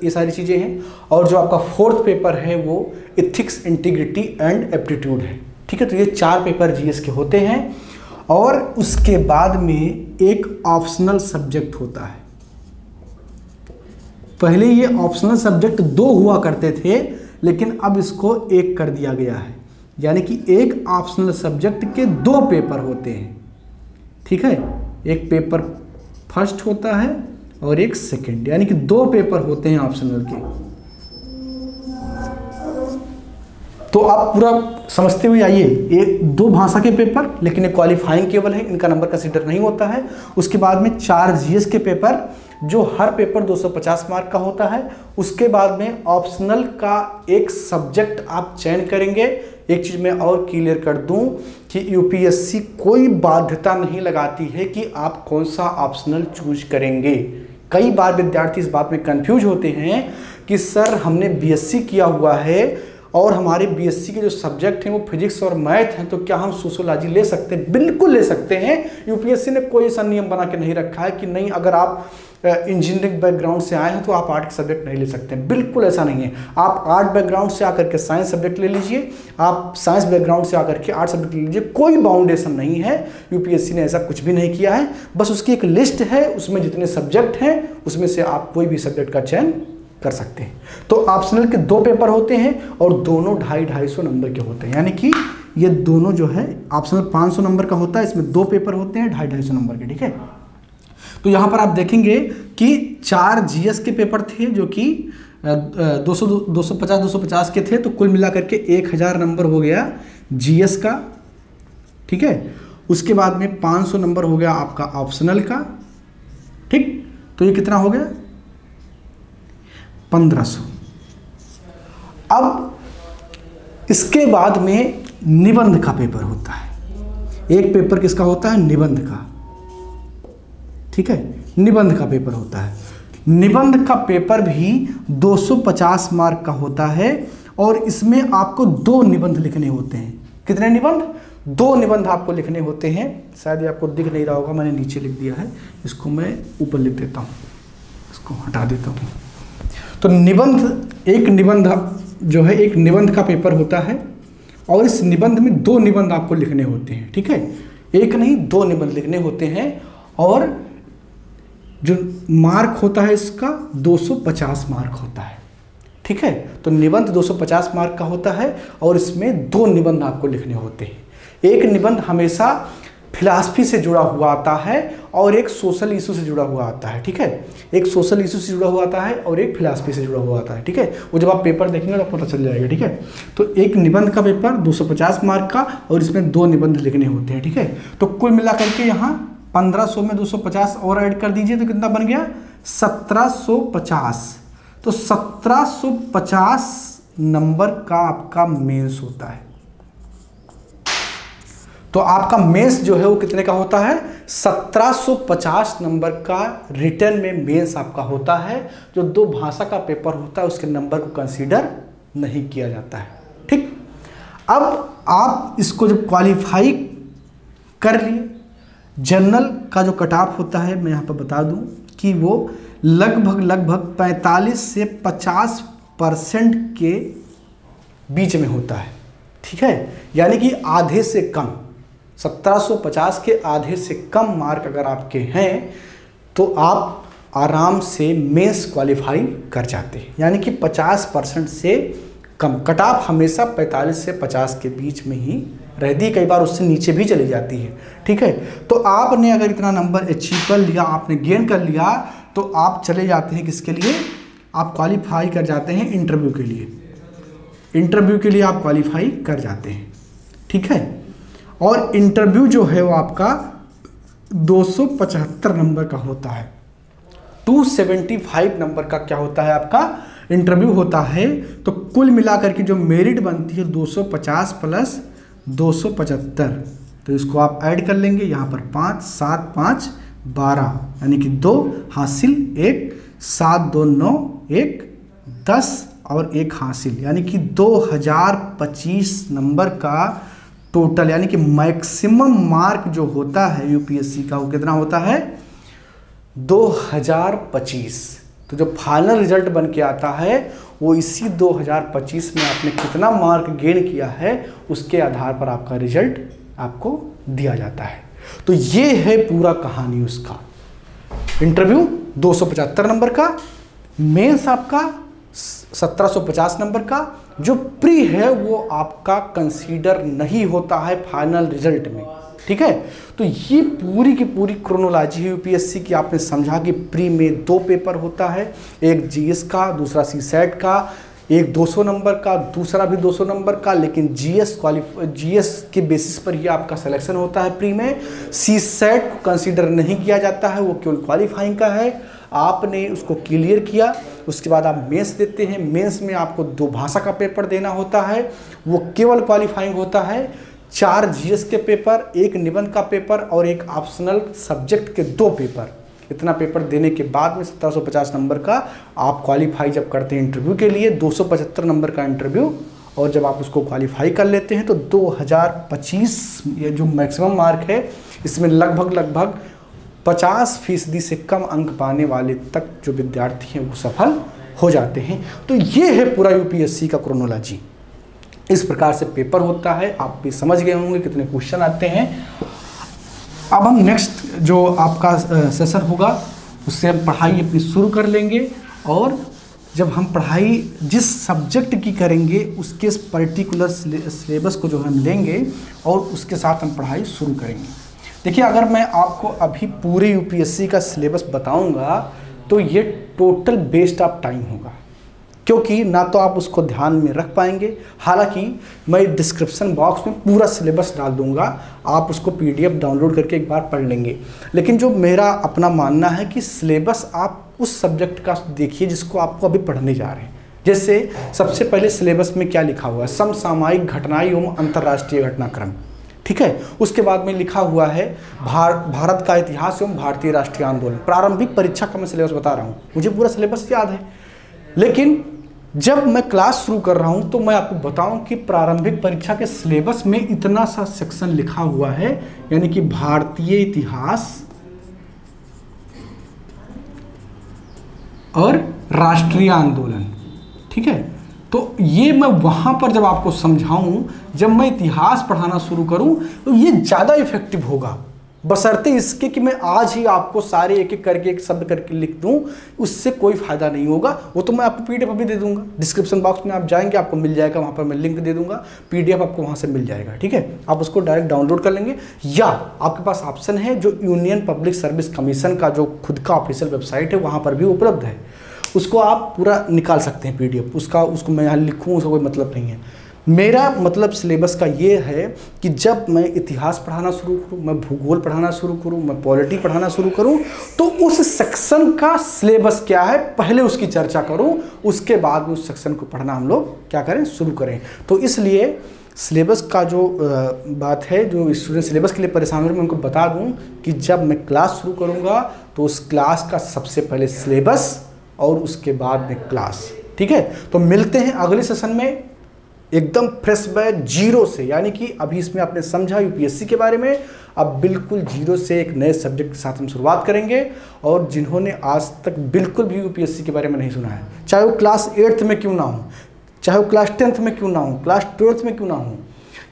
ये सारी चीज़ें हैं। और जो आपका फोर्थ पेपर है वो इथिक्स, इंटीग्रिटी एंड एप्टीट्यूड है, ठीक है। तो ये 4 पेपर जीएस के होते हैं और उसके बाद में एक ऑप्शनल सब्जेक्ट होता है। पहले ये ऑप्शनल सब्जेक्ट 2 हुआ करते थे, लेकिन अब इसको 1 कर दिया गया है, यानी कि एक ऑप्शनल सब्जेक्ट के 2 पेपर होते हैं, ठीक है। एक पेपर फर्स्ट होता है और एक सेकंड, यानी कि 2 पेपर होते हैं ऑप्शनल के। तो आप पूरा समझते हुए आइए, ये 2 भाषा के पेपर, लेकिन ये क्वालिफाइंग केवल है, इनका नंबर कंसीडर नहीं होता है। उसके बाद में 4 जीएस के पेपर, जो हर पेपर 250 मार्क का होता है। उसके बाद में ऑप्शनल का एक सब्जेक्ट आप चयन करेंगे। एक चीज़ मैं और क्लियर कर दूं कि यूपीएससी कोई बाध्यता नहीं लगाती है कि आप कौन सा ऑप्शनल चूज करेंगे। कई बार विद्यार्थी इस बात में कंफ्यूज होते हैं कि सर हमने बीएससी किया हुआ है और हमारे बीएससी के जो सब्जेक्ट हैं वो फिजिक्स और मैथ हैं, तो क्या हम सोशियोलॉजी ले सकते हैं? बिल्कुल ले सकते हैं। यूपीएससी ने कोई ऐसा नियम बना के नहीं रखा है कि नहीं अगर आप इंजीनियरिंग बैकग्राउंड से आए हैं तो आप आर्ट के सब्जेक्ट नहीं ले सकते हैं। बिल्कुल ऐसा नहीं है। आप आर्ट बैकग्राउंड से आकर के साइंस सब्जेक्ट ले लीजिए, आप साइंस बैकग्राउंड से आकर के आर्ट सब्जेक्ट ले लीजिए, कोई बाउंडेशन नहीं है। यूपीएससी ने ऐसा कुछ भी नहीं किया है, बस उसकी एक लिस्ट है, उसमें जितने सब्जेक्ट हैं उसमें से आप कोई भी सब्जेक्ट का चयन कर सकते हैं। तो ऑप्शनल के 2 पेपर होते हैं और दोनों 250-250 नंबर के होते हैं, यानी कि ये दोनों जो है ऑप्शनल 500 नंबर का होता है, इसमें 2 पेपर होते हैं 250-250 नंबर के, ठीक है। तो यहाँ पर आप देखेंगे कि 4 जीएस के पेपर थे जो कि 250-250 के थे, तो कुल मिलाकर के 1000 नंबर हो गया जीएस का, ठीक है। उसके बाद में 500 नंबर हो गया आपका ऑप्शनल का, ठीक। तो ये कितना हो गया? 1500। अब इसके बाद में निबंध का पेपर होता है। एक पेपर किसका होता है? निबंध का, ठीक है। निबंध का पेपर होता है। निबंध का पेपर भी 250 मार्क का होता है और इसमें आपको 2 निबंध लिखने होते हैं। कितने निबंध? 2 निबंध आपको लिखने होते हैं। शायद ये आपको दिख नहीं रहा होगा, मैंने नीचे लिख दिया है, इसको मैं ऊपर लिख देता हूँ, इसको हटा देता हूँ। तो एक निबंध जो है, एक निबंध का पेपर होता है और इस निबंध में 2 निबंध आपको लिखने होते हैं, ठीक है, एक नहीं 2 निबंध लिखने होते हैं और जो मार्क होता है इसका 250 मार्क होता है, ठीक है। तो निबंध 250 मार्क का होता है और इसमें 2 निबंध आपको लिखने होते हैं। एक निबंध हमेशा फिलॉसफी से जुड़ा हुआ आता है और एक सोशल इशू से जुड़ा हुआ आता है, ठीक है। एक सोशल इशू से जुड़ा हुआ आता है और एक फिलॉसफी से जुड़ा हुआ आता है, ठीक है। वो जब आप पेपर देखेंगे तो पता चल जाएगा, ठीक है। तो एक निबंध का पेपर 250 मार्क का और इसमें 2 निबंध लिखने होते हैं, ठीक है। तो कुल मिलाकर के यहाँ 1500 में 250 और ऐड कर दीजिए तो कितना बन गया 1750। तो 1750 नंबर का आपका मेंस होता है। तो आपका मेंस जो है वो कितने का होता है 1750 नंबर का रिटर्न में मेंस आपका होता है। जो 2 भाषा का पेपर होता है उसके नंबर को कंसीडर नहीं किया जाता है, ठीक। अब आप इसको जब क्वालिफाई कर लिए, जनरल का जो कट ऑफ होता है मैं यहाँ पर बता दूं कि वो लगभग 45 से 50% के बीच में होता है, ठीक है। यानी कि आधे से कम, 1750 के आधे से कम मार्क अगर आपके हैं तो आप आराम से मेंस क्वालिफाई कर जाते हैं। यानी कि 50% से कम। कट ऑफ हमेशा 45 से 50 के बीच में ही रहती है, कई बार उससे नीचे भी चली जाती है, ठीक है। तो आपने अगर इतना नंबर अचीव कर लिया, आपने गेन कर लिया, तो आप चले जाते हैं किसके लिए, आप क्वालिफाई कर जाते हैं इंटरव्यू के लिए। इंटरव्यू के लिए आप क्वालिफाई कर जाते हैं, ठीक है। और इंटरव्यू जो है वो आपका 275 नंबर का होता है। 275 नंबर का क्या होता है आपका इंटरव्यू होता है। तो कुल मिलाकर के जो मेरिट बनती है 250 प्लस 275, तो इसको आप ऐड कर लेंगे। यहाँ पर 5 7 5 12 यानी कि 2 हासिल 1 7 2 9 1 10 और 1 हासिल, यानी कि 2025 नंबर का टोटल, यानी कि मैक्सिमम मार्क जो होता है यूपीएससी का वो कितना होता है 2025। तो जो फाइनल रिजल्ट बन के आता है वो इसी 2025 में आपने कितना मार्क गेन किया है उसके आधार पर आपका रिजल्ट आपको दिया जाता है। तो ये है पूरा कहानी उसका। इंटरव्यू 275 नंबर का, मेंस आपका 1750 नंबर का, जो प्री है वो आपका कंसीडर नहीं होता है फाइनल रिजल्ट में, ठीक है। तो ये पूरी की पूरी क्रोनोलॉजी है यूपीएससी की। आपने समझा कि प्री में 2 पेपर होता है, एक जीएस का, दूसरा सीसेट का, एक 200 नंबर का, दूसरा भी 200 नंबर का, लेकिन जीएस के बेसिस पर ही आपका सिलेक्शन होता है प्री में। सीसेट को कंसीडर नहीं किया जाता है, वो केवल क्वालिफाइंग का है। आपने उसको क्लियर किया, उसके बाद आप मेंस देते हैं। मेंस में आपको 2 भाषा का पेपर देना होता है, वो केवल क्वालिफाइंग होता है। 4 जीएस के पेपर, 1 निबंध का पेपर और 1 ऑप्शनल सब्जेक्ट के 2 पेपर। इतना पेपर देने के बाद में 1750 नंबर का आप क्वालिफाई जब करते हैं इंटरव्यू के लिए, 275 नंबर का इंटरव्यू, और जब आप उसको क्वालिफाई कर लेते हैं तो 2025 ये जो मैक्सिमम मार्क है इसमें लगभग 50% से कम अंक पाने वाले तक जो विद्यार्थी हैं वो सफल हो जाते हैं। तो ये है पूरा यूपीएससी का क्रोनोलॉजी। इस प्रकार से पेपर होता है। आप भी समझ गए होंगे कितने क्वेश्चन आते हैं। अब हम नेक्स्ट जो आपका सेशन होगा उससे हम पढ़ाई अपनी शुरू कर लेंगे, और जब हम पढ़ाई जिस सब्जेक्ट की करेंगे उसके पर्टिकुलर सिलेबस को जो हम लेंगे और उसके साथ हम पढ़ाई शुरू करेंगे। देखिए, अगर मैं आपको अभी पूरे यूपीएससी का सिलेबस बताऊंगा तो ये टोटल वेस्ट ऑफ टाइम होगा, क्योंकि ना तो आप उसको ध्यान में रख पाएंगे। हालांकि मैं डिस्क्रिप्शन बॉक्स में पूरा सिलेबस डाल दूंगा, आप उसको पीडीएफ डाउनलोड करके एक बार पढ़ लेंगे। लेकिन जो मेरा अपना मानना है कि सिलेबस आप उस सब्जेक्ट का देखिए जिसको आपको अभी पढ़ने जा रहे हैं। जैसे सबसे पहले सिलेबस में क्या लिखा हुआ है, समसामयिक घटनाएं एवं अंतर्राष्ट्रीय घटनाक्रम, ठीक है। उसके बाद में लिखा हुआ है भारत का इतिहास एवं भारतीय राष्ट्रीय आंदोलन। प्रारंभिक परीक्षा का मैं सिलेबस बता रहा हूँ, मुझे पूरा सिलेबस याद है, लेकिन जब मैं क्लास शुरू कर रहा हूँ तो मैं आपको बताऊं कि प्रारंभिक परीक्षा के सिलेबस में इतना सा सेक्शन लिखा हुआ है, यानी कि भारतीय इतिहास और राष्ट्रीय आंदोलन, ठीक है। तो ये मैं वहाँ पर जब आपको समझाऊं, जब मैं इतिहास पढ़ाना शुरू करूं, तो ये ज़्यादा इफेक्टिव होगा, बशर्ते इसके कि मैं आज ही आपको सारे एक एक करके एक शब्द करके लिख दूं, उससे कोई फायदा नहीं होगा। वो तो मैं आपको पीडीएफ अभी दे दूंगा, डिस्क्रिप्शन बॉक्स में आप जाएंगे आपको मिल जाएगा, वहाँ पर मैं लिंक दे दूंगा, पीडीएफ आपको वहाँ से मिल जाएगा, ठीक है। आप उसको डायरेक्ट डाउनलोड कर लेंगे, या आपके पास ऑप्शन है जो यूनियन पब्लिक सर्विस कमीशन का जो खुद का ऑफिशियल वेबसाइट है वहाँ पर भी उपलब्ध है, उसको आप पूरा निकाल सकते हैं पीडीएफ उसको मैं यहाँ लिखूँ उसका कोई मतलब नहीं है। मेरा मतलब सिलेबस का ये है कि जब मैं इतिहास पढ़ाना शुरू करूँ, मैं भूगोल पढ़ाना शुरू करूँ, मैं पॉलिटी पढ़ाना शुरू करूँ, तो उस सेक्शन का सिलेबस क्या है पहले उसकी चर्चा करूँ, उसके बाद में उस सेक्शन को पढ़ना हम लोग क्या करें, शुरू करें। तो इसलिए सिलेबस का जो बात है, जो स्टूडेंट सिलेबस के लिए परेशान हो रहे हैं, मैं उनको बता दूँ कि जब मैं क्लास शुरू करूँगा तो उस क्लास का सबसे पहले सिलेबस और उसके बाद में क्लास, ठीक है। तो मिलते हैं अगले सेशन में एकदम फ्रेश बैच जीरो से, यानी कि अभी इसमें आपने समझा यूपीएससी के बारे में, अब बिल्कुल जीरो से एक नए सब्जेक्ट के साथ हम शुरुआत करेंगे। और जिन्होंने आज तक बिल्कुल भी यूपीएससी के बारे में नहीं सुना है, चाहे वो क्लास 8th में क्यों ना हो, चाहे वो क्लास 10th में क्यों ना हो, क्लास 12th में क्यों ना हो,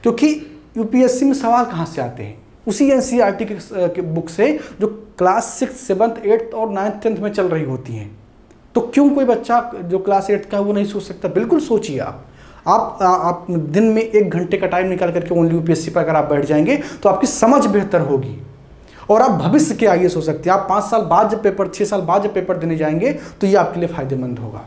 क्योंकि यूपीएससी में सवाल कहाँ से आते हैं, उसी एनसीईआरटी के बुक से जो क्लास 6, 7th, 8th और 9th, 10th में चल रही होती हैं। तो क्यों कोई बच्चा जो क्लास 8th का है वो नहीं सोच सकता? बिल्कुल सोचिए। आप दिन में 1 घंटे का टाइम निकाल करके ओनली यूपीएससी पर अगर आप बैठ जाएंगे तो आपकी समझ बेहतर होगी और आप भविष्य के आईएएस हो सकते हैं। आप 5 साल बाद जब पेपर, 6 साल बाद जब पेपर देने जाएंगे तो ये आपके लिए फायदेमंद होगा,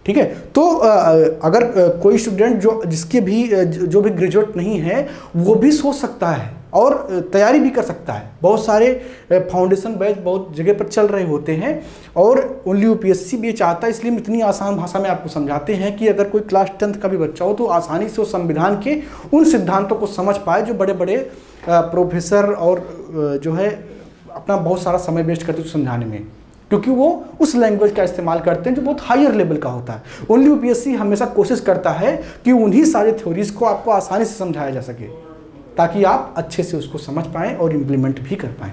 ठीक है। तो अगर कोई स्टूडेंट जिसके भी जो भी ग्रेजुएट नहीं है वो भी सोच सकता है और तैयारी भी कर सकता है। बहुत सारे फाउंडेशन बैच बहुत जगह पर चल रहे होते हैं और ओनली यूपीएससी भी चाहता है, इसलिए हम इतनी आसान भाषा में आपको समझाते हैं कि अगर कोई क्लास 10th का भी बच्चा हो तो आसानी से उस संविधान के उन सिद्धांतों को समझ पाए जो बड़े बड़े प्रोफेसर और जो है अपना बहुत सारा समय वेस्ट करते हैं समझाने में, क्योंकि वो उस लैंग्वेज का इस्तेमाल करते हैं जो बहुत हायर लेवल का होता है। ओनली यूपीएससी हमेशा कोशिश करता है कि उन्हीं सारे थ्योरीज को आपको आसानी से समझाया जा सके ताकि आप अच्छे से उसको समझ पाएँ और इम्प्लीमेंट भी कर पाएँ,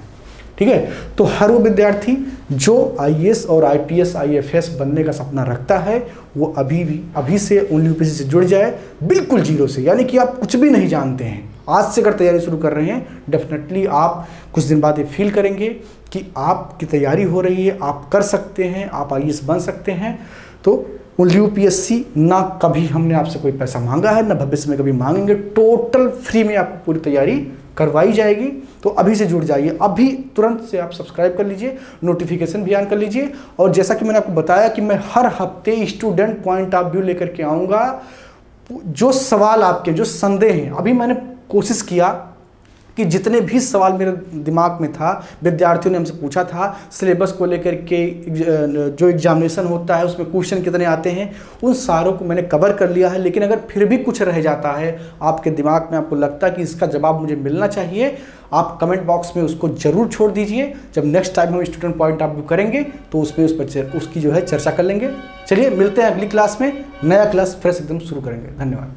ठीक है। तो हर वो विद्यार्थी जो आईएएस और आईपीएस आईएफएस बनने का सपना रखता है वो अभी से ओनली यूपीएससी से जुड़ जाए, बिल्कुल जीरो से, यानी कि आप कुछ भी नहीं जानते हैं। आज से अगर तैयारी शुरू कर रहे हैं डेफिनेटली आप कुछ दिन बाद ये फील करेंगे कि आपकी तैयारी हो रही है, आप कर सकते हैं, आप आईएएस बन सकते हैं। तो ओनली यूपीएससी ना कभी हमने आपसे कोई पैसा मांगा है, ना भविष्य में कभी मांगेंगे, टोटल फ्री में आपको पूरी तैयारी करवाई जाएगी। तो अभी से जुड़ जाइए, अभी तुरंत से आप सब्सक्राइब कर लीजिए, नोटिफिकेशन भी ऑन कर लीजिए। और जैसा कि मैंने आपको बताया कि मैं हर हफ्ते स्टूडेंट पॉइंट ऑफ व्यू लेकर के आऊँगा। जो सवाल आपके, जो संदेह हैं, अभी मैंने कोशिश किया कि जितने भी सवाल मेरे दिमाग में था, विद्यार्थियों ने हमसे पूछा था सिलेबस को लेकर के, जो एग्जामिनेशन होता है उसमें क्वेश्चन कितने आते हैं, उन सारों को मैंने कवर कर लिया है। लेकिन अगर फिर भी कुछ रह जाता है आपके दिमाग में, आपको लगता है कि इसका जवाब मुझे मिलना चाहिए, आप कमेंट बॉक्स में उसको जरूर छोड़ दीजिए। जब नेक्स्ट टाइम हम स्टूडेंट पॉइंट ऑफ व्यू करेंगे तो उसमें उसकी जो है चर्चा कर लेंगे। चलिए मिलते हैं अगली क्लास में, नया क्लास फ्रेश एकदम शुरू करेंगे। धन्यवाद।